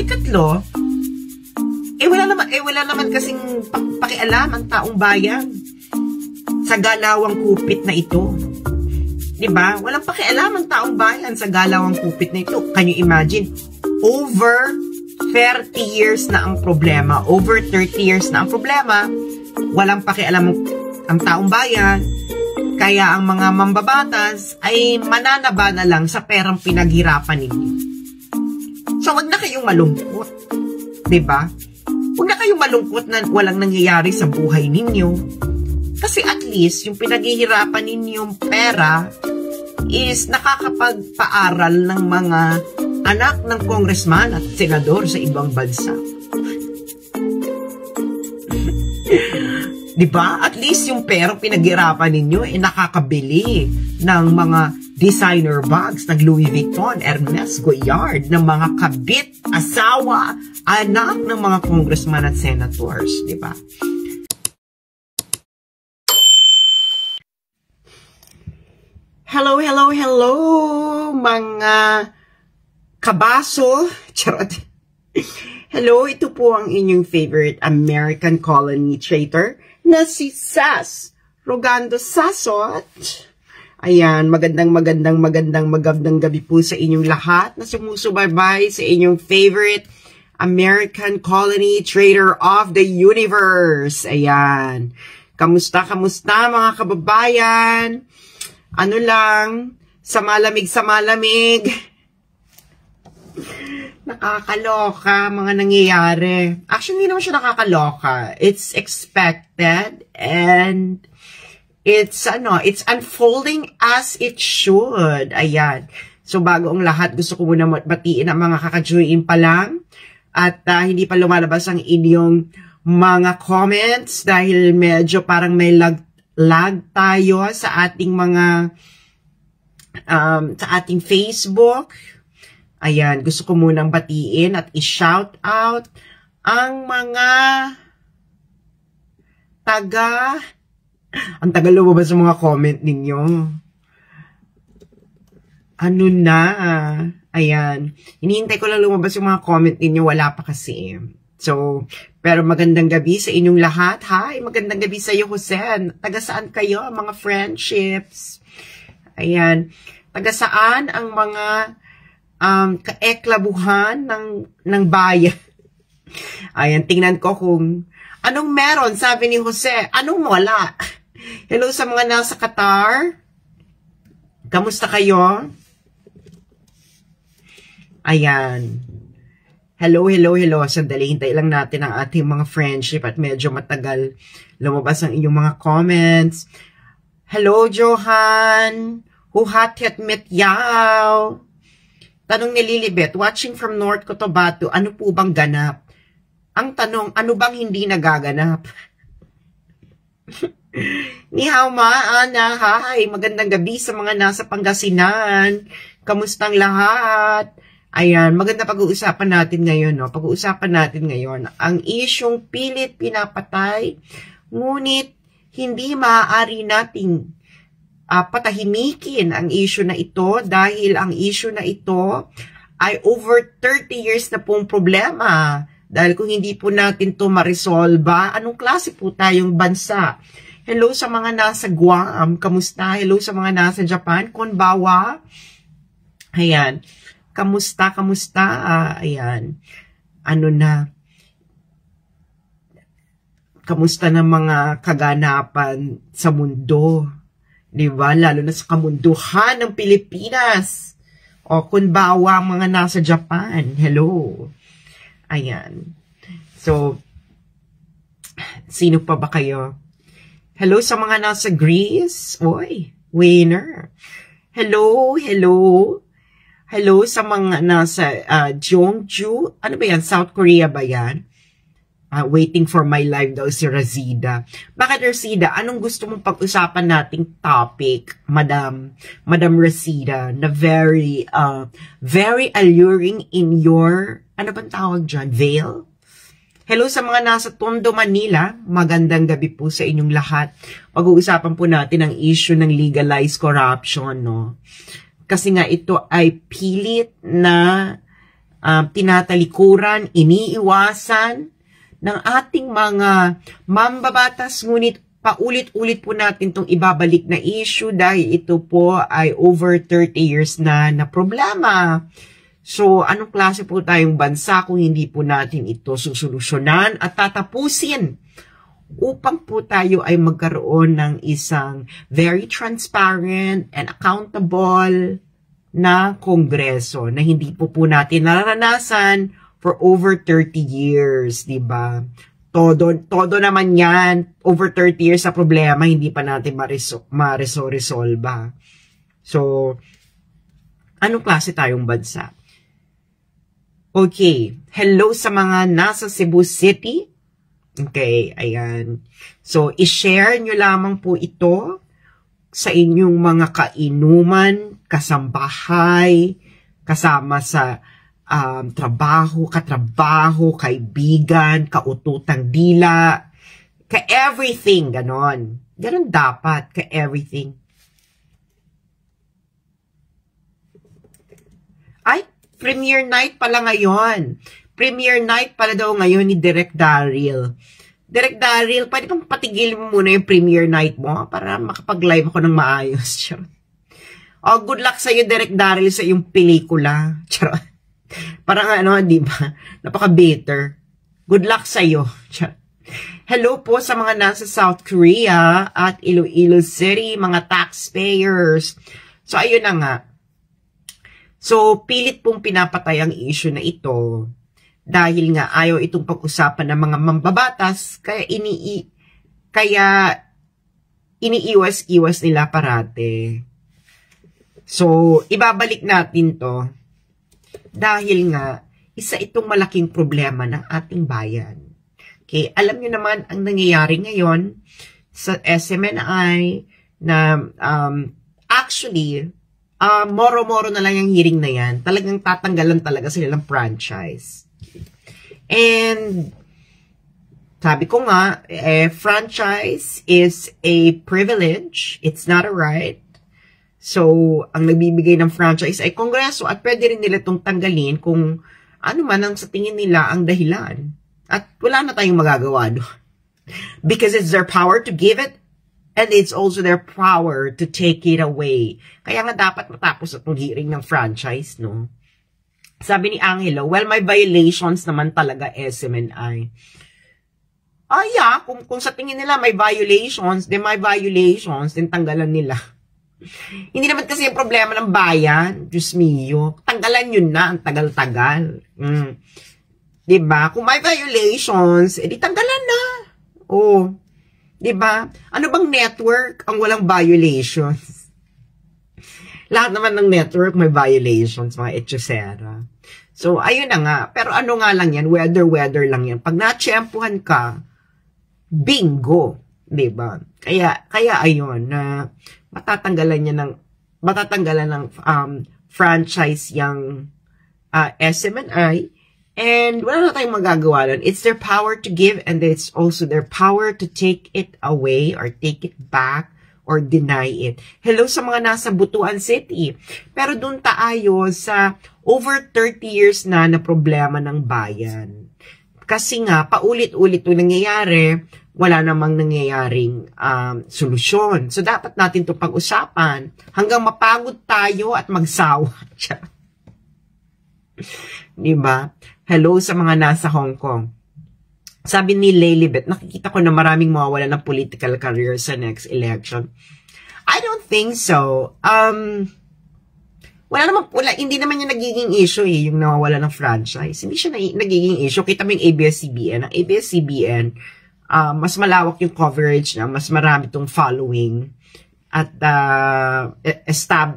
ikatlo, wala naman kasing pakialam ang taong bayan sa galawang kupit na ito. Diba? Walang pakialam ang taong bayan sa galawang kupit na ito. Can you imagine? Over 30 years na ang problema. Over 30 years na ang problema. Walang pakialam ang taong bayan. Kaya ang mga mambabatas ay mananaba na lang sa perang pinaghirapan ninyo. So, wag na kayong malungkot. Diba? Huwag na kayong malungkot na walang nangyayari sa buhay ninyo. Kasi at least, yung pinaghihirapan ninyong pera is nakakapagpaaral ng mga anak ng congressman at senador sa ibang bansa. Diba? At least yung perang pinaghirapan ninyo ay nakakabili ng mga designer bags ng Louis Vuitton, Hermes, Goyard, ng mga kabit, asawa, anak ng mga congressman at senators, di ba? Hello, hello, hello, mga kabaso. Charot. Hello, ito po ang inyong favorite American colony traitor na si Sas Rogando Sasot. Ayan, magandang gabi po sa inyong lahat na sumusubaybay sa inyong favorite American colony trader of the universe. Ayan. Kamusta mga kababayan? Ano lang, sa malamig. Nakakaloka mga nangyayari. Actually, hindi naman siya nakakaloka. It's expected and it's unfolding as it should. Ayan. So, bago ang lahat, gusto ko muna batiin ang mga kakajoyin pa lang. At hindi pa lumalabas ang inyong mga comments dahil medyo parang may lag tayo sa ating mga sa ating Facebook. Ayan, gusto ko munang batiin at i-shout out ang mga ang tagal lumabas sa mga comment ninyo. Ano na? Ayan. Hinihintay ko lang lumabas yung mga comment ninyo. Wala pa kasi. So, pero magandang gabi sa inyong lahat. Hi, magandang gabi sa iyo, Jose. Taga saan kayo, mga friendships? Ayan. Taga saan ang mga kaeklabuhan ng bayan? Ayan, tingnan ko kung anong meron, sabi ni Jose. Anong wala? Hello sa mga nasa Qatar. Kamusta kayo? Ayan. Hello. Sandali, hintay lang natin ang ating mga friendship at medyo matagal lumabas ang inyong mga comments. Hello, Johan. Huhat-hat met yaw. Tanong ni Lilibet, watching from North Cotabato, ano po bang ganap? Ang tanong, ano bang hindi nagaganap? Ni hao maana, hi, magandang gabi sa mga nasa Pangasinan. Kamustang lahat? Ayan, maganda pag-uusapan natin ngayon, no? Pag-uusapan natin ngayon ang isyong pilit pinapatay, ngunit hindi maaari nating patahimikin ang issue na ito dahil ang issue na ito ay over 30 years na pong problema. Dahil kung hindi po natin ito ma-resolve, anong klase po tayong bansa? Hello sa mga nasa Guam, kamusta? Hello sa mga nasa Japan, konbawa? Ayan, kamusta? Ayan, ano na? Kamusta na mga kaganapan sa mundo? Diba? Lalo na sa kamunduhan ng Pilipinas. O kunbawa mga nasa Japan. Hello. Ayan. So, sino pa ba kayo? Hello sa mga nasa Greece. Oy, winner. Hello. Hello sa mga nasa Jeongju. Ano ba yan? South Korea ba yan? Waiting for my live daw si Razida. Bakit, Razida? Anong gusto mong pag-usapan nating topic, Madam Razida, na very alluring in your, ano bang tawag dyan? Veil? Hello sa mga nasa Tondo, Manila. Magandang gabi po sa inyong lahat. Pag-uusapan po natin ang issue ng legalized corruption, no? Kasi nga ito ay pilit na tinatalikuran, iniiwasan ng ating mga mambabatas, ngunit paulit-ulit po natin itong ibabalik na issue dahil ito po ay over 30 years na problema. So, anong klase po tayong bansa kung hindi po natin ito susolusyonan at tatapusin upang po tayo ay magkaroon ng isang very transparent and accountable na kongreso na hindi po natin nararanasan for over 30 years, di ba? Todo naman yan, over 30 years sa problema, hindi pa natin resolve. So, anong klase tayong bansa? Okay, hello sa mga nasa Cebu City. Okay, ayan. So, i-share nyo lamang po ito sa inyong mga kainuman, kasambahay, kasama sa katrabaho, kaibigan, kaututang dila, ka-everything, ganon. Ganon dapat, ka-everything. Ay, premiere night pala ngayon. Premiere night pala daw ngayon ni Direk Daryl. Direk Daryl, pwede bang patigil mo muna yung premiere night mo para makapag-live ako ng maayos? Oh, good luck sa'yo, Direk Daryl, sa iyong pelikula. Charot. Parang di ba? Napaka-bitter. Good luck sa'yo. Hello po sa mga nasa South Korea at Iloilo City, mga taxpayers. So, ayun na nga. So, pilit pong pinapatay ang issue na ito dahil nga ayaw itong pag-usapan ng mga mambabatas, kaya iniiwas-iwas nila parate. So, ibabalik natin to dahil nga, isa itong malaking problema ng ating bayan. Okay, alam niyo naman ang nangyayari ngayon sa SMNI na actually, moro-moro na lang yung hearing na yan. Talagang tatanggalan talaga sila ng franchise. And, sabi ko nga, franchise is a privilege. It's not a right. So, ang nagbibigay ng franchise ay Kongreso at pwede rin nila itong tanggalin kung ano man ang sa tingin nila ang dahilan. At wala na tayong magagawa doon. Because it's their power to give it and it's also their power to take it away. Kaya nga dapat matapos itong hearing ng franchise, no? Sabi ni Angelo, well, may violations naman talaga SMNI. Yeah, kung sa tingin nila may violations, then may violations, then tanggalan nila. Hindi naman kasi yung problema ng bayan. Diyos mio. Tanggalan yun na. Ang tagal-tagal. Diba? Kung may violations, edi tanggalan na. Oh. Diba? Ano bang network ang walang violations? Lahat naman ng network may violations, mga etchosera. So, ayun na nga. Pero ano nga lang yan? Weather lang yan. Pag na-tsyempuhan ka, bingo. Diba? Kaya ayun na matatanggalan ng franchise yung SMNI and wala na tayong magagawa doon. It's their power to give and it's also their power to take it away or take it back or deny it. Hello sa mga nasa Butuan City. Pero doon tayo sa over 30 years na problema ng bayan. Kasi nga, paulit-ulit ito nangyayari, wala namang nangyayaring solusyon. So, dapat natin ito pag-usapan hanggang mapagod tayo at magsawa. Diba? Hello sa mga nasa Hong Kong. Sabi ni Lelibet, nakikita ko na maraming mawawala ng political career sa next election. I don't think so. Hindi naman yung nagiging issue yung nawawala ng franchise. Hindi siya nagiging issue. Kita mo yung ABS-CBN. Ang ABS-CBN, mas malawak yung coverage na, mas marami itong following at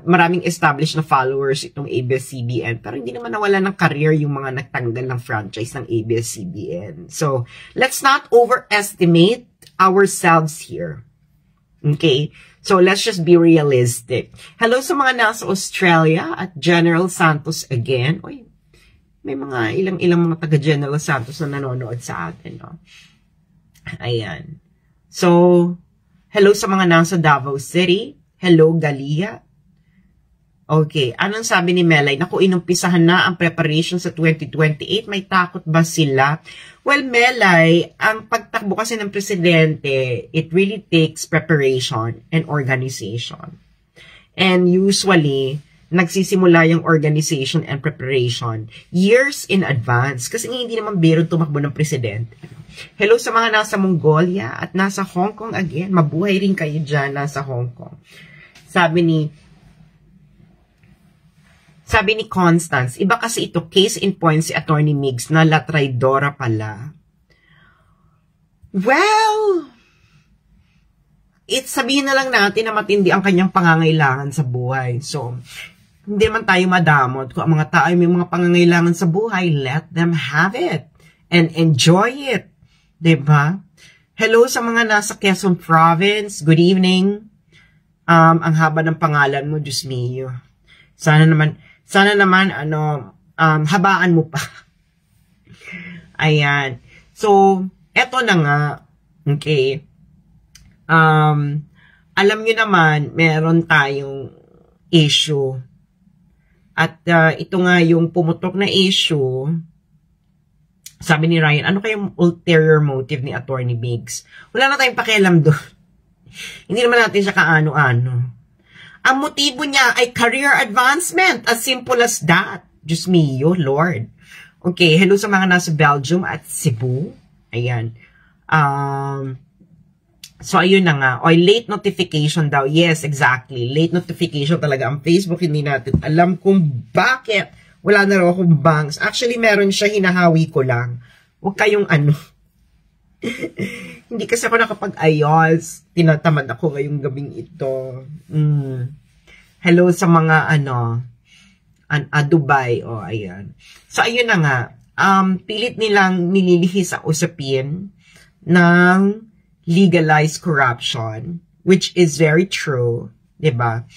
maraming established na followers itong ABS-CBN. Pero hindi naman nawala ng career yung mga nagtanggal ng franchise ng ABS-CBN. So, let's not overestimate ourselves here. Okay? So, let's just be realistic. Hello sa mga nasa Australia at General Santos again. Uy, may mga ilang mga taga-General Santos na nanonood sa atin, no? Ayan. So, hello sa mga nasa Davao City. Hello, Galia. Okay, anong sabi ni Melay? Naku, inumpisahan na ang preparation sa 2028. May takot ba sila? Well, Melay, ang pagtakbo kasi ng presidente, it really takes preparation and organization. And usually, nagsisimula yung organization and preparation years in advance. Kasi hindi naman biro tumakbo ng presidente. Hello sa mga nasa Mongolia at nasa Hong Kong again. Mabuhay rin kayo dyan nasa Hong Kong. Sabi ni Constance, iba kasi ito, case in point si Attorney Migs na la traidora pala. Well, sabihin na lang natin na matindi ang kanyang pangangailangan sa buhay. So, hindi naman tayo madamot. Kung ang mga tao ay may mga pangangailangan sa buhay, let them have it and enjoy it. Diba? Hello sa mga nasa Quezon Province. Good evening. Ang haba ng pangalan mo, Diyos mio. Sana naman, habaan mo pa. Ayan. So, eto na nga. Okay. Alam nyo naman, meron tayong issue. At ito nga yung pumutok na issue. Sabi ni Ryan, ano kayong ulterior motive ni Attorney Migs? Wala na tayong pakialam doon. Hindi naman natin siya kaano-ano. Ang motibo niya ay career advancement. As simple as that. Diyos mio, Lord. Okay, hello sa mga nasa Belgium at Cebu. Ayan. So, ayun na nga. O, late notification daw. Yes, exactly. Late notification talaga. Ang Facebook, hindi natin alam kung bakit. Wala na raw akong banks. Actually, meron siya. Hinahawi ko lang. Huwag kayong ano. Hindi kasi ako nakapag-ayos. Tinatamad ako ngayong gabing ito. Hello sa mga Dubai. O, ayan. So, ayun na nga. Pilit nilang nililihis ang usapin ng legalized corruption, which is very true. Diba?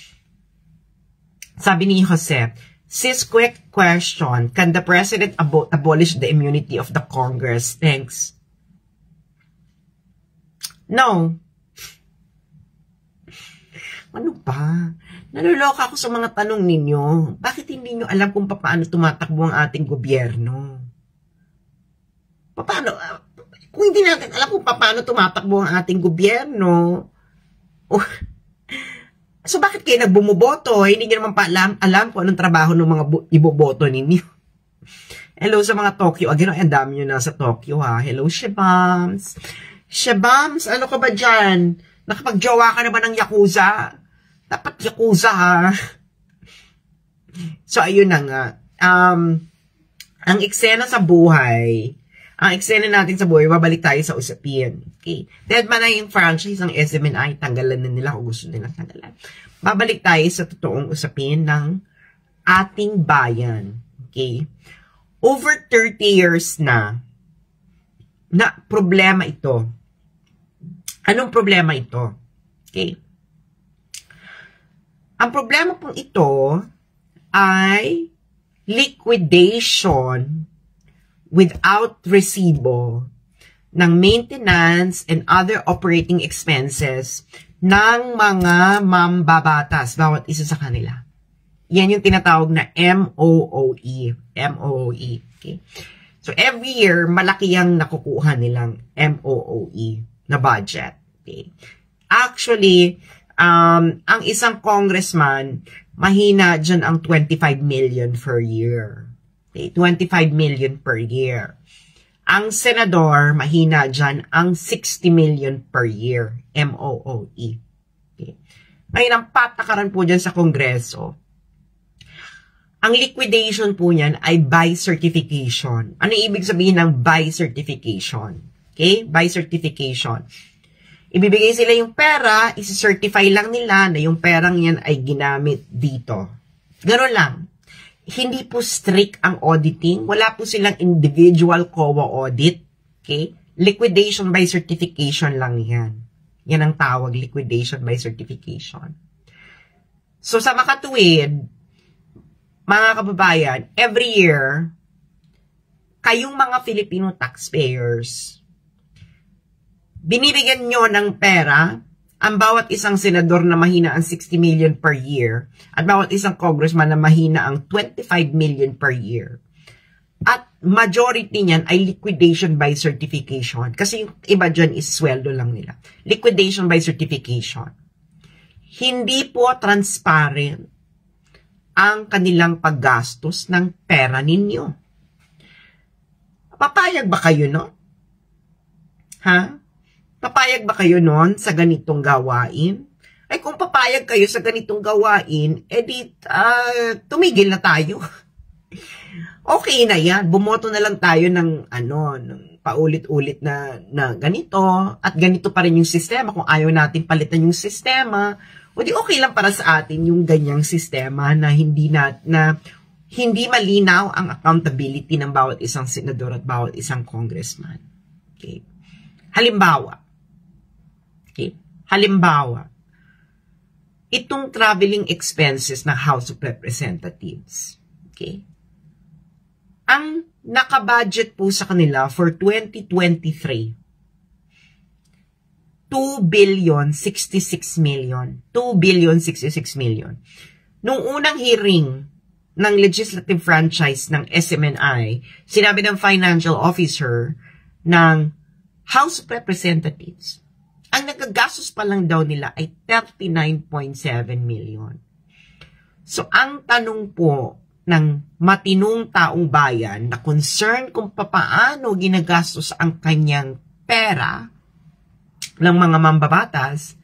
Sabi ni Jose, sis, quick question. Can the president abolish the immunity of the Congress? Thanks. No. Ano ba? Naluloka ako sa mga tanong ninyo. Bakit hindi nyo alam kung paano tumatakbo ang ating gobyerno? Paano? Kung hindi natin alam kung paano tumatakbo ang ating gobyerno, so bakit kayo nagbumoboto? Hindi nyo naman pa alam kung anong trabaho ng mga iboboto ninyo. Hello sa mga Tokyo. Again, ang dami nyo na sa Tokyo, ha. Hello, Shebams. Shebams, ano ka ba dyan? Nakapagjowa ka na ba ng Yakuza? Dapat Yakuza, ha. So, ayun na nga. Ang eksena sa buhay, ang eksena natin sa buhay, babalik tayo sa usapin. Okay. Dead man na yung franchise ng SMNI, tanggalan na nila kung gusto nilang tanggalan. Babalik tayo sa totoong usapin ng ating bayan. Okay. Over 30 years na problema ito. Anong problema ito? Okay. Ang problema pong ito ay liquidation without resibo ng maintenance and other operating expenses ng mga mambabatas, bawat isa sa kanila. Yan yung tinatawag na MOOE. MOOE. Okay? So, every year, malaki yung nakukuha nilang MOOE na budget. Okay? Actually, ang isang congressman, mahina dyan ang 25 million per year. Okay? 25 million per year. Ang senador, mahina dyan ang 60 million per year. MOOE. Okay? Ngayon, ang patakaran po dyan sa Kongreso, ang liquidation po niyan ay by certification. Ano ibig sabihin ng by certification? Okay? By certification. Ibibigay sila yung pera, isi-certify lang nila na yung perang yan ay ginamit dito. Gano'n lang. Hindi po strict ang auditing. Wala po silang individual COA audit. Okay? Liquidation by certification lang yan. Yan ang tawag, liquidation by certification. So, sa makatuwid, mga kababayan, every year, kayong mga Filipino taxpayers, binibigyan nyo ng pera ang bawat isang senador na mahina ang 60 million per year at bawat isang congressman na mahina ang 25 million per year. At majority niyan ay liquidation by certification. Kasi yung iba dyan is sweldo lang nila. Liquidation by certification. Hindi po transparent ang kanilang paggastos ng pera ninyo. Papayag ba kayo, no? Ha? Papayag ba kayo nun sa ganitong gawain? Ay kung papayag kayo sa ganitong gawain, edi tumigil na tayo. Okay na yan. Bumoto na lang tayo ng ng paulit-ulit na ganito at ganito pa rin yung sistema. Kung ayaw natin palitan yung sistema, o di okay lang para sa atin yung ganyang sistema na hindi malinaw ang accountability ng bawat isang senador at bawat isang congressman. Okay. Halimbawa, itong traveling expenses ng House of Representatives. Okay. Ang nakabudget po sa kanila for 2023, 2,066 million. 2,066 million. Nung unang hearing ng legislative franchise ng SMNI, sinabi ng financial officer ng House of Representatives, ang nagagastos pa lang daw nila ay 39.7 million. So, ang tanong po ng matinong taong bayan na concern kung papaano ginagastos ang kanyang pera ng mga mambabatas,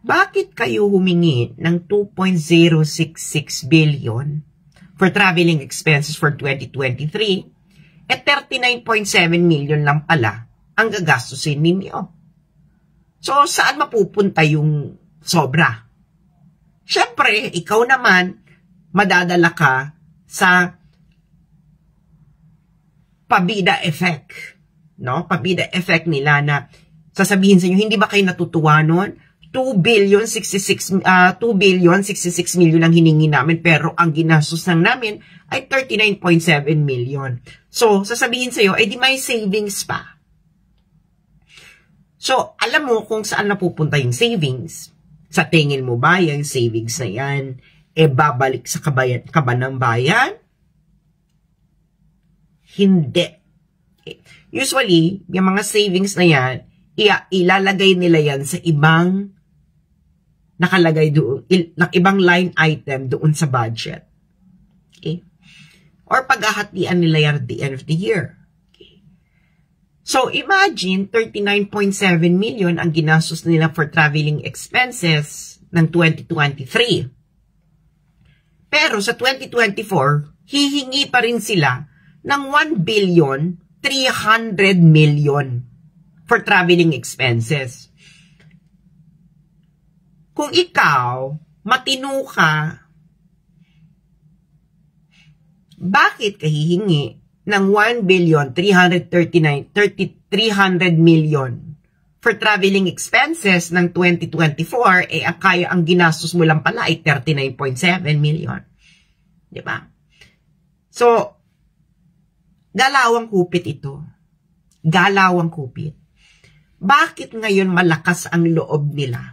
bakit kayo humingi ng 2.066 billion for traveling expenses for 2023 at 39.7 million lang pala ang gagastusin ninyo? So, saan mapupunta yung sobra? Siyempre, ikaw naman, madadala ka sa pabida effect. No? Pabida effect nila na sasabihin sa inyo, hindi ba kayo natutuwa nun? 2,066 million ang hiningi namin pero ang ginastos lang namin ay 39.7 million. So, sasabihin sa iyo, di may savings pa. So, alam mo kung saan napupunta yung savings. Sa tingin mo ba yung savings na yan, babalik sa kaban ng bayan? Hindi. Usually, yung mga savings na yan, ilalagay nila yan sa ibang nakalagay doon, ibang line item doon sa budget. Okay? Or paghahatian nila yan at the end of the year. Okay? So, imagine 39.7 million ang ginastos nila for traveling expenses ng 2023. Pero sa 2024, hihingi pa rin sila ng 1,300,000,000 for traveling expenses. Kung ikaw, matino ka, bakit ka hihingi ng 1,300,000,000 for traveling expenses ng 2024, ang ginastos mo lang pala ay 39.7 million. Diba? So, galawang kupit ito. Galawang kupit. Bakit ngayon malakas ang loob nila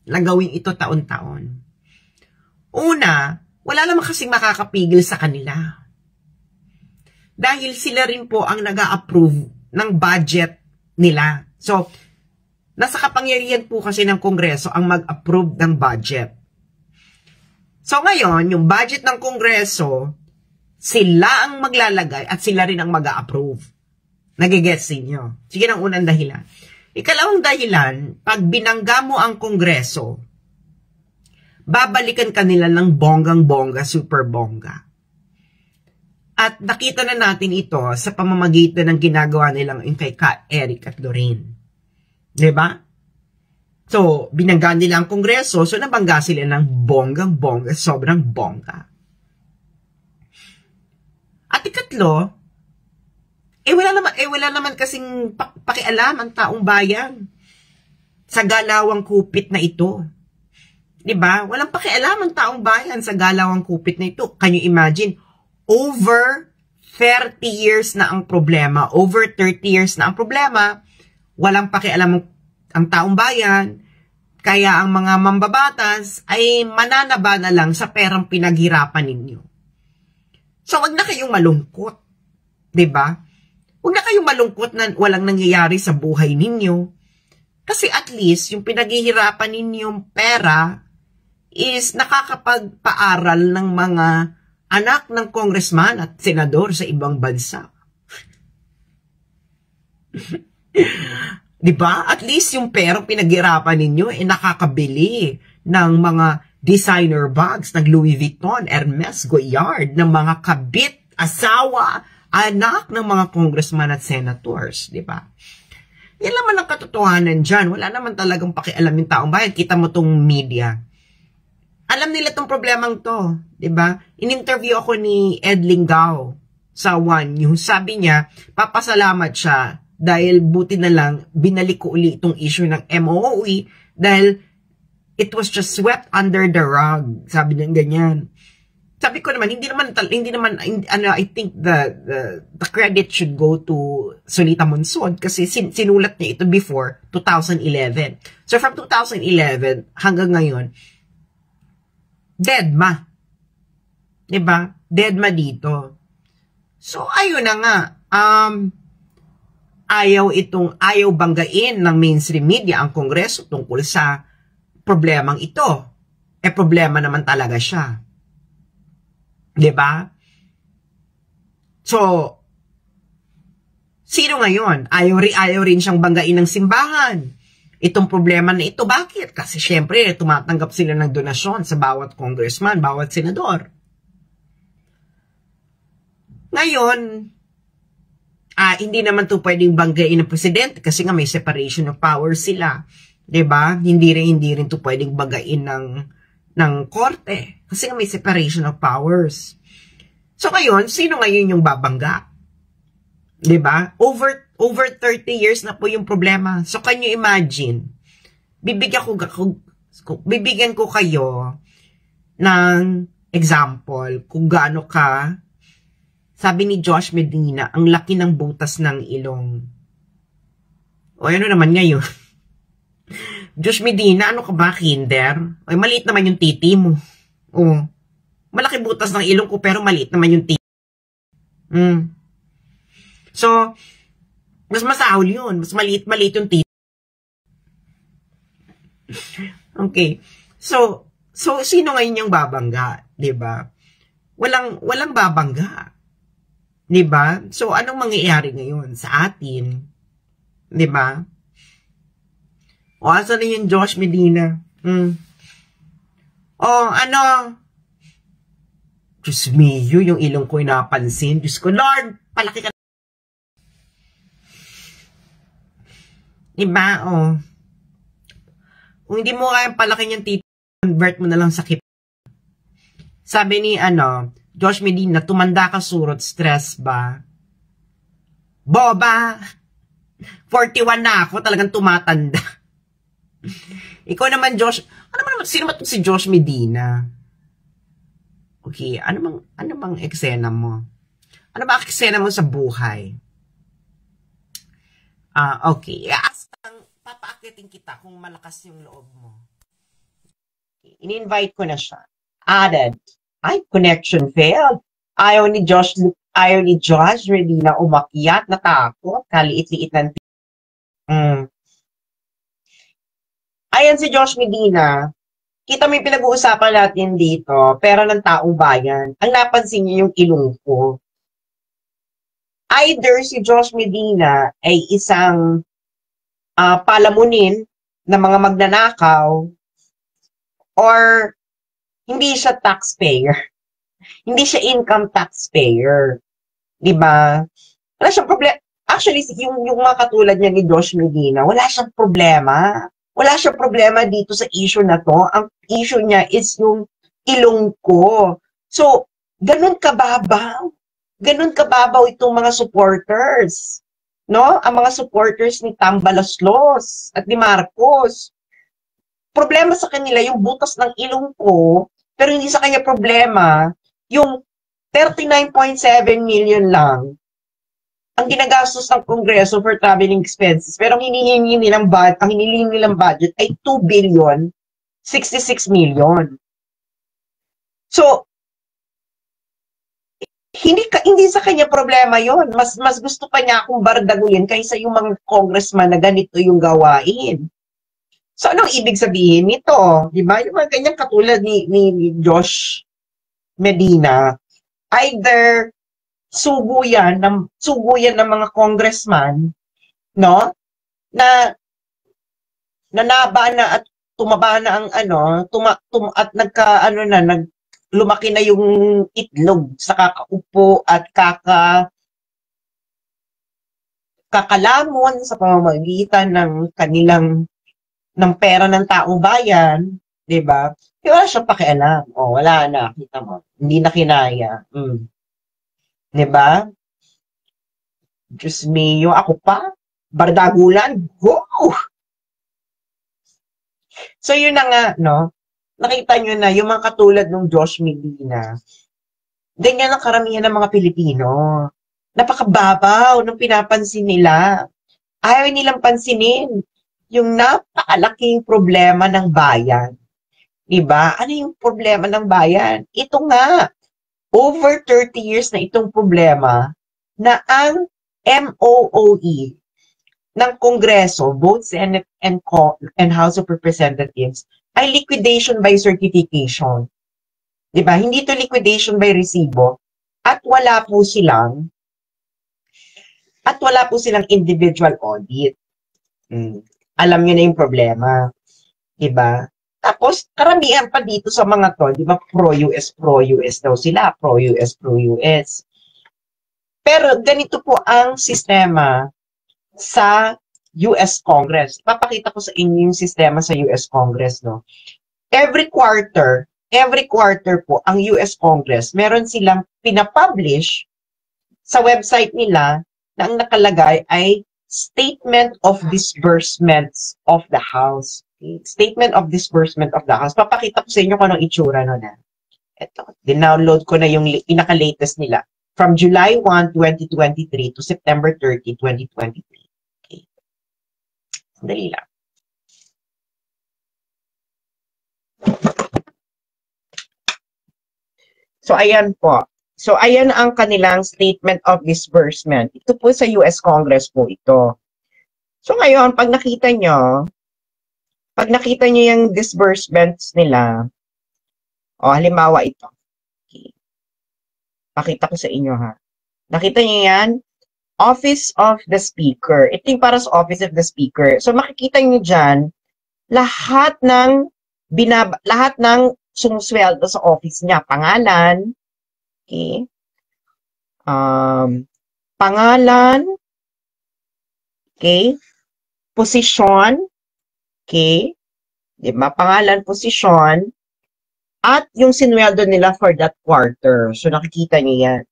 na gawin ito taon-taon? Una, wala naman kasing makakapigil sa kanila. Dahil sila rin po ang nag-a-approve ng budget nila. So, nasa kapangyarihan po kasi ng Kongreso ang mag-approve ng budget. So, ngayon, yung budget ng Kongreso, sila ang maglalagay at sila rin ang mag-a-approve. Nagigets ninyo? Sige, ng unang dahilan. Ikalawang dahilan, pag binangga mo ang Kongreso, babalikan kanila ng bonggang-bongga, super bongga. At nakita na natin ito sa pamamagitan ng ginagawa nilang kay Eric at Lorraine. Diba? So, binangga nila ang Kongreso, so nabangga sila ng bonggang-bongga, sobrang bongga. At ikatlo, wala naman kasing pakialam ang taong bayan sa galawang kupit na ito. Diba? Walang pakialam ang taong bayan sa galawang kupit na ito. Can you imagine? Over 30 years na ang problema. Over 30 years na ang problema. Walang pakialam ang taong bayan. Kaya ang mga mambabatas ay mananaba na lang sa perang pinaghirapan ninyo. So, wag na kayong malungkot. 'Di ba? Wag na kayong malungkot na walang nangyayari sa buhay ninyo. Kasi at least, yung pinaghihirapan ninyong pera is nakakapagpaaral ng mga anak ng congressman at senador sa ibang bansa. Diba? At least yung perang pinaghirapan ninyo ay nakakabili ng mga designer bags ng Louis Vuitton, Hermes, Goyard, ng mga kabit, asawa, anak ng mga congressman at senators. Diba? Yan naman ang katotohanan dyan. Wala naman talagang pakialam yung taong bayan. Kita mo tong media. Alam nila tong problemang to. Diba? In-interview ako ni Ed Lingao sa One News. Sabi niya, papasalamat siya dahil buti na lang binalik ko uli itong issue ng MOOE dahil it was just swept under the rug. Sabi niya ganyan. Sabi ko naman, hindi naman I think the credit should go to Solita Monsod kasi sinulat niya ito before 2011. So from 2011 hanggang ngayon, deadma. Diba? Deadma dito. So ayun na nga, ayaw banggain ng mainstream media ang Kongreso tungkol sa problemang ito. Problema naman talaga siya. 'Di ba? So, sino ngayon? Ayaw rin siyang banggain ng simbahan. Itong problema na ito, bakit? Kasi syempre, tumatanggap sila ng donasyon sa bawat congressman, bawat senador. Ngayon, hindi naman to pwedeng banggain ng presidente kasi nga may separation of powers sila. 'Di ba? Hindi rin to pwedeng banggain ng korte kasi nga may separation of powers. So ngayon, sino ngayon yung babangga? 'Di ba? Over 30 years na po yung problema. So can you imagine? Bibigyan ko kayo ng example kung gaano ka. Sabi ni Josh Medina, ang laki ng butas ng ilong. O ano naman ngayon? Josh Medina, ano ka ba, kinder? O maliit naman yung titi mo. O, malaki butas ng ilong ko pero maliit naman yung titi. So, mas masahol yun. Mas maliit yung titi. Okay. So sino ngayon yung babangga? Diba? Walang babangga. 'Di ba? So anong mangyayari ngayon sa atin? 'Di ba? O asan na yung Josh Medina? O ano? Diyos mio, yung ilong ko napansin. Diyos ko, Lord, palaki ka. 'Di ba? O. Kung hindi mo kayang palaki yung tito, convert mo na lang sa kip. Sabi ni Josh Medina, tumanda ka surot, stress ba? Boba! 41 na ako, talagang tumatanda. Ikaw naman, Josh, sino ba si Josh Medina? Okay, ano bang eksena mo? Ano ba eksena mo sa buhay? Okay, papaakitin kita kung malakas yung loob mo. Okay, in-invite ko na siya. Added. Ay, connection failed. Ayaw ni Josh Medina umakyat, natakot, kaliit-liit ng Ayan si Josh Medina. Kita mo yung pinag-uusapan natin dito, pera ng taong bayan. Ang napansin niyo yung ilong ko. Either si Josh Medina ay isang palamunin ng mga magnanakaw or hindi siya taxpayer. Hindi siya income taxpayer. 'Di ba? Wala siyang problema. Actually, yung mga katulad niya ni Josh Medina, wala siyang problema. Wala siyang problema dito sa issue na to. Ang issue niya is yung ilong ko. So, ganun kababaw. Ganun kababaw itong mga supporters. No? Ang mga supporters ni Tambalaslos at ni Marcos. Problema sa kanila yung butas ng ilong ko, pero hindi sa kanya problema yung 39.7 million lang ang ginagastos ng Kongreso for traveling expenses. Pero ang hinihingi nilang budget ay 2 billion 66 million. So, hindi sa kanya problema yon. Mas gusto pa niya akong bardaguyin kaysa yung mga congressman na ganito yung gawain. So, anong ibig sabihin nito? Di ba? Yung mga kanyang katulad ni Josh Medina, either sugo yan ng mga congressman, no? Na naba na at tumaba na ang at lumaki na yung itlog sa kakaupo at kakalamon sa pamamagitan ng kanilang ng pera ng taong bayan, 'di ba? Wala siyang pakialam. Wala na, kita mo. Hindi na kinaya. 'Di ba? Diyos mio, ako pa, bardagulan, go! So yun na nga, no? Nakita nyo na, yung mga katulad ng Josh Medina, ganyan ang karamihan ng mga Pilipino. Napakababaw ng pinapansin nila. Ayaw nilang pansinin yung napakalaking problema ng bayan. Diba? Ano yung problema ng bayan? Ito nga, over 30 years na itong problema na ang MOOE ng Kongreso, both Senate and House of Representatives, ay liquidation by certification. Diba? Hindi to liquidation by resibo at wala po silang individual audit. Alam nyo na yung problema. Diba? Tapos, karamihan pa dito sa mga to, diba, pro-US daw sila, pro-US. Pero ganito po ang sistema sa US Congress. Papakita ko sa inyo yung sistema sa US Congress, no? Every quarter po, ang US Congress, meron silang pinapublish sa website nila na ang nakalagay ay Statement of Disbursements of the House. Okay? Statement of Disbursement of the House. Papakita ko sa inyo kung anong itsura nun. Ito, dinownload ko na yung pinaka-latest nila. From July 1, 2023 to September 30, 2023. Okay. Sandali lang. So, ayan po. So, ayan ang kanilang Statement of Disbursement. Ito po sa US Congress po ito. So, ngayon, pag nakita nyo yung disbursements nila, halimbawa ito. Okay. Pakita ko sa inyo, ha. Nakita nyo yan? Office of the Speaker. Ito yung para sa Office of the Speaker. So, makikita nyo dyan, lahat ng sumusweldo sa office niya. Pangalan, okay. Pangalan, okay. Posisyon, okay. Diba? Pangalan, posisyon, at yung sinweldo nila for that quarter. So, nakikita niyo yan.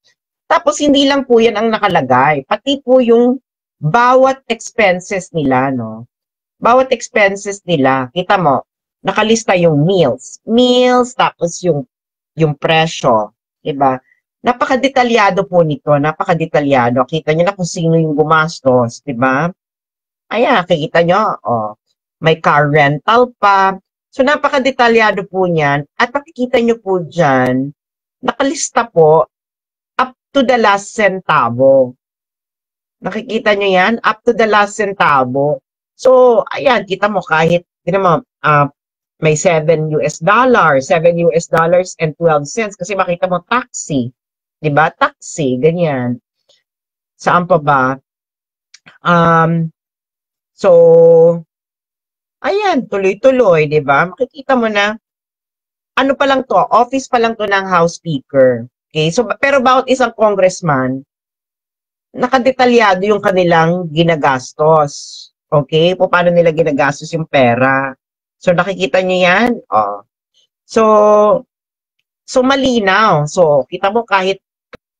Tapos, hindi lang po yan ang nakalagay. Pati po yung bawat expenses nila, no? Bawat expenses nila, kita mo, nakalista yung meals. Meals, tapos yung presyo. Diba? Napakadetalyado po nito. Napakadetalyado. Kita nyo na kung sino yung gumastos. Diba? Ayan, nakikita nyo. May car rental pa. So, napakadetalyado po niyan. At makikita nyo po dyan, nakalista po up to the last centavo. Nakikita nyo yan? Up to the last centavo. So, ayan, kita mo kahit, may $7 and 12 cents. Kasi makita mo, taxi. Diba? Taxi, ganyan. Saan pa ba? So, ayan, tuloy-tuloy, diba? Makikita mo na, ano pa lang to, office pa lang to ng House Speaker. Okay? So, pero bawat isang congressman, nakadetalyado yung kanilang ginagastos. Okay? Paano nila ginagastos yung pera. So, nakikita nyo yan? So, malinaw. So, kita mo kahit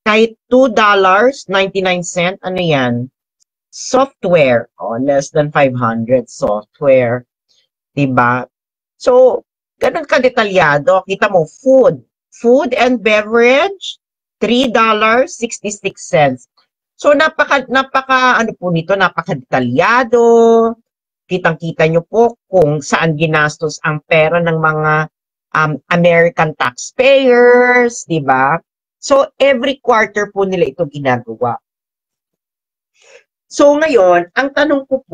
$2.99, ano yan? Software. Less than 500 software. Diba? So, ganun ka-detalyado. Kita mo, food. Food and beverage, $3.66. So, ano po nito, napaka-detalyado. Kitang-kita nyo po kung saan ginastos ang pera ng mga American taxpayers, di ba? So, every quarter po nila ito ginagawa. So, ngayon, ang tanong po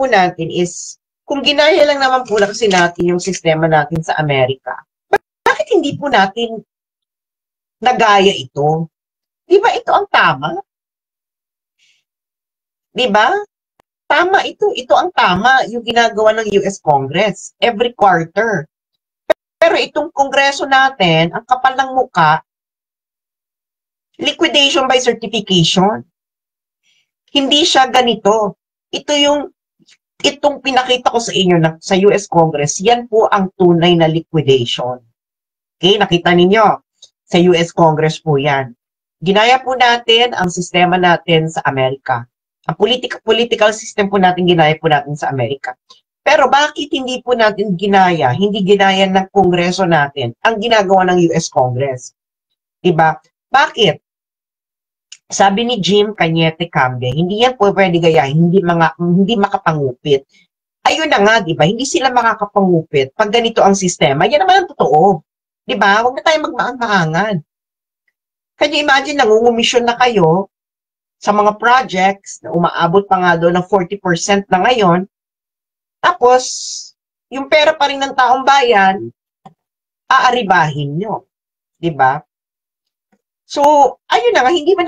natin is, kung ginaya lang naman po na kasi natin yung sistema natin sa Amerika, bakit hindi po natin nagaya ito? Di ba ito ang tama? Di ba? Tama ito. Ito ang tama, yung ginagawa ng US Congress every quarter. Pero itong kongreso natin, ang kapal ng muka, liquidation by certification. Hindi siya ganito. Itong pinakita ko sa inyo sa US Congress, yan po ang tunay na liquidation. Okay, nakita ninyo. Sa US Congress po yan. Ginaya po natin ang sistema natin sa Amerika. Ang political system po natin, ginaya po natin sa Amerika. Pero bakit hindi po natin hindi ginaya ng Kongreso natin ang ginagawa ng US Congress? Diba? Bakit? Sabi ni Jim Cañete Cambe, hindi yan po pwede gayahin, hindi makapangupit. Ayun na nga, diba? Hindi sila makakapangupit pag ganito ang sistema. Yan naman ang totoo. Diba? Huwag na tayo magmaang-maangan. Can you imagine, nangungumisyon na kayo sa mga projects na umaabot pa nga doon ng 40% na ngayon, tapos, yung pera pa rin ng taong bayan, aaribahin nyo. Diba? So, ayun na nga, hindi ba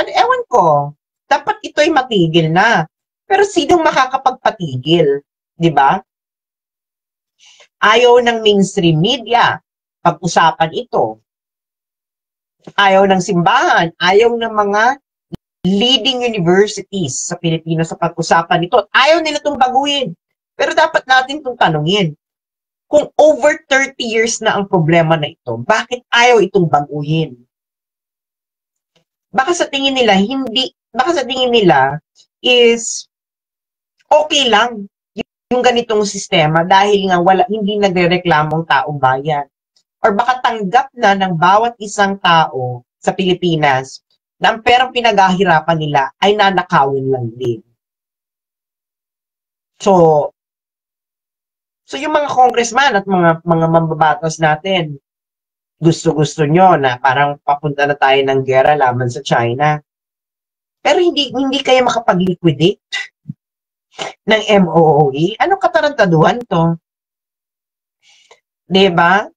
ewan ko, dapat ito'y matigil na. Pero sinong makakapagpatigil? Diba? Ayaw ng mainstream media, pag-usapan ito. Ayaw ng simbahan, ayaw ng mga leading universities sa Pilipinas sa pag-usapan ito. Ayaw nila itong baguhin. Pero dapat natin itong tanungin. Kung over 30 years na ang problema na ito, bakit ayaw itong baguhin? Baka sa tingin nila is okay lang yung ganitong sistema dahil nga hindi nagrereklamong taong bayan. Or baka tanggap na ng bawat isang tao sa Pilipinas na ang perang pinaghahirapan nila ay nanakawin lang din. So yung mga congressman at mga mambabatas natin, gusto-gusto nyo na parang papunta na tayo ng gera laban sa China. Pero hindi kayo makapag-liquidate ng MOOE. Anong katarantaduhan to? Diba?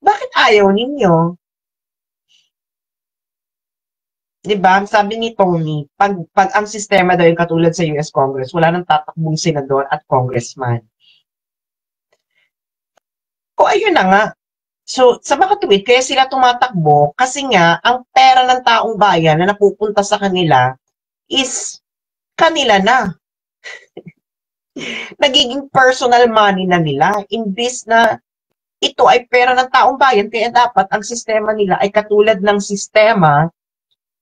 Bakit ayaw ninyo? Diba? Sabi ni Tony, pag ang sistema daw yung katulad sa US Congress, wala nang tatakbong senador at congressman. O ayun na nga. So, sa mga tuwid, kaya sila tumatakbo kasi nga, ang pera ng taong bayan na napupunta sa kanila is kanila na. Nagiging personal money na nila, imbis na ito ay pera ng taong bayan, kaya dapat ang sistema nila ay katulad ng sistema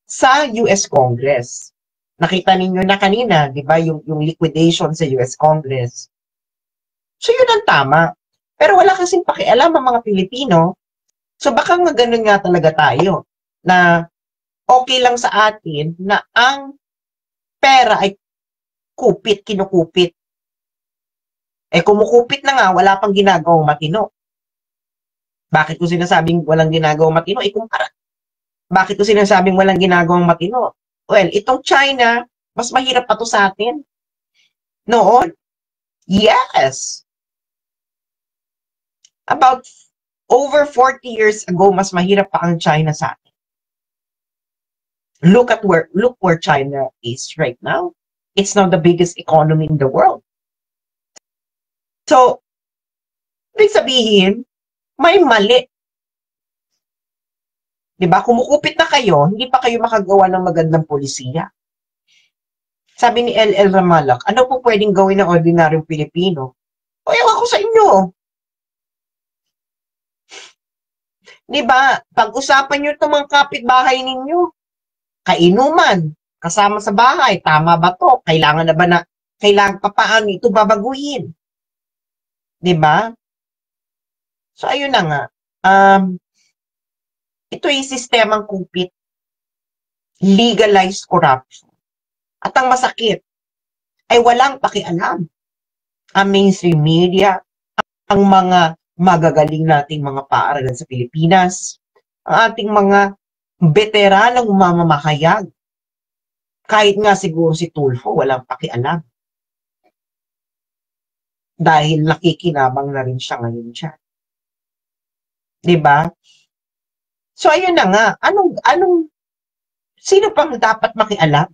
sa US Congress. Nakita ninyo na kanina, di ba, yung liquidation sa US Congress. So, yun ang tama. Pero wala kasing pakialam ang mga Pilipino. So, baka nga ganun nga talaga tayo, na okay lang sa atin na ang pera ay kinukupit. Kumukupit na nga, wala pang ginagawang matino. Bakit ko sinasabing walang ginagawang matino? Kumpara. Bakit ko sinasabing walang ginagawang matino? Well, itong China, mas mahirap pa to sa atin. Noon? Yes. About over 40 years ago, mas mahirap pa ang China sa atin. Look where China is right now. It's now the biggest economy in the world. So, ibig sabihin, may mali. Diba? Kumukupit na kayo, hindi pa kayo makagawa ng magandang polisiya. Sabi ni LL Ramalak, ano po pwedeng gawin ng ordinaryong Pilipino? O ewan ko sa inyo. Diba? Pag-usapan nyo itong mga kapitbahay ninyo. Kainuman, kasama sa bahay, tama ba to? Kailangan pa paano ito babaguhin? Diba? So, ayun na nga. Um, ito ay sistemang kupit, legalized corruption. At ang masakit ay walang pakialam ang mainstream media, ang mga magagaling nating mga paaralan sa Pilipinas, ang ating mga veteranong mamamahayag. Kahit nga siguro si Tulfo, walang pakialam. Dahil nakikinabang na rin siya ngayon siya. Diba? So, ayun na nga. Sino pang dapat makialam?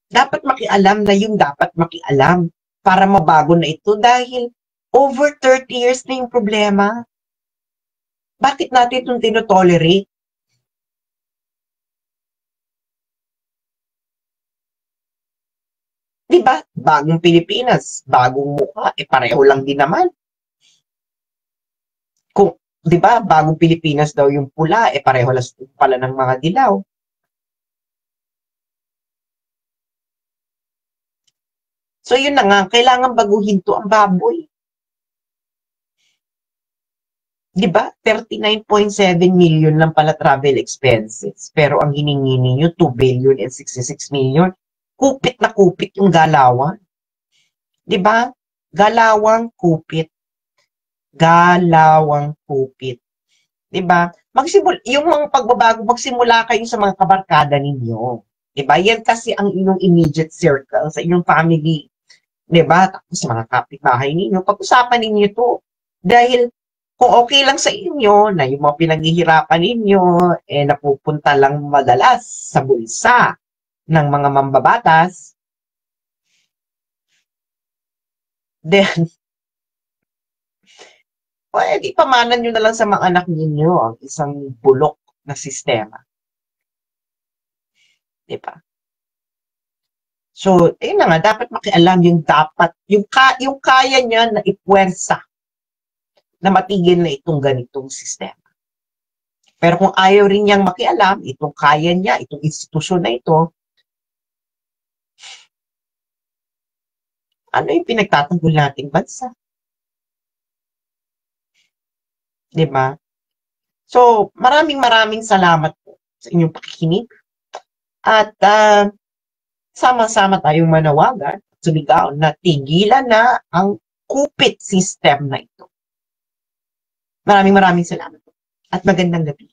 Dapat makialam na yung dapat makialam para mabago na ito dahil over 30 years na yung problema. Bakit natin itong tinotolerate? Diba? Bagong Pilipinas, bagong mukha, pareho lang din naman. Kung, diba, bagong Pilipinas daw yung pula, pareho lang pala ng mga dilaw. So yun na nga, kailangan baguhin to ang baboy. Diba? 39.7 million lang pala travel expenses. Pero ang hiningi ninyo, 2 billion and 66 million. Kupit na kupit yung galawan. Diba? Galawang kupit. Galawang kupit. Diba? Yung mga pagbabago, magsimula kayo sa mga kabarkada ninyo. Diba? Yan kasi ang inyong immediate circle, sa inyong family. Diba? Tapos sa mga kapitbahay ninyo, pag-usapan ninyo to. Dahil kung okay lang sa inyo na yung mga pinaghihirapan ninyo, napupunta lang madalas sa bulsa ng mga mambabatas, then, di pamanan nyo na lang sa mga anak ninyo ang isang bulok na sistema. Diba? So, ayun na nga, dapat makialam yung kaya niya na ipuwersa na matigil na itong ganitong sistema. Pero kung ayaw rin niyang makialam, itong kaya niya, itong institusyon na ito, ano yung pinagtatanggol nating bansa? Diba? So, maraming salamat po sa inyong pakikinig. At sama-sama tayong manawagan at sumigaw na tigilan na ang kupit system na ito. Maraming salamat po. At magandang gabi.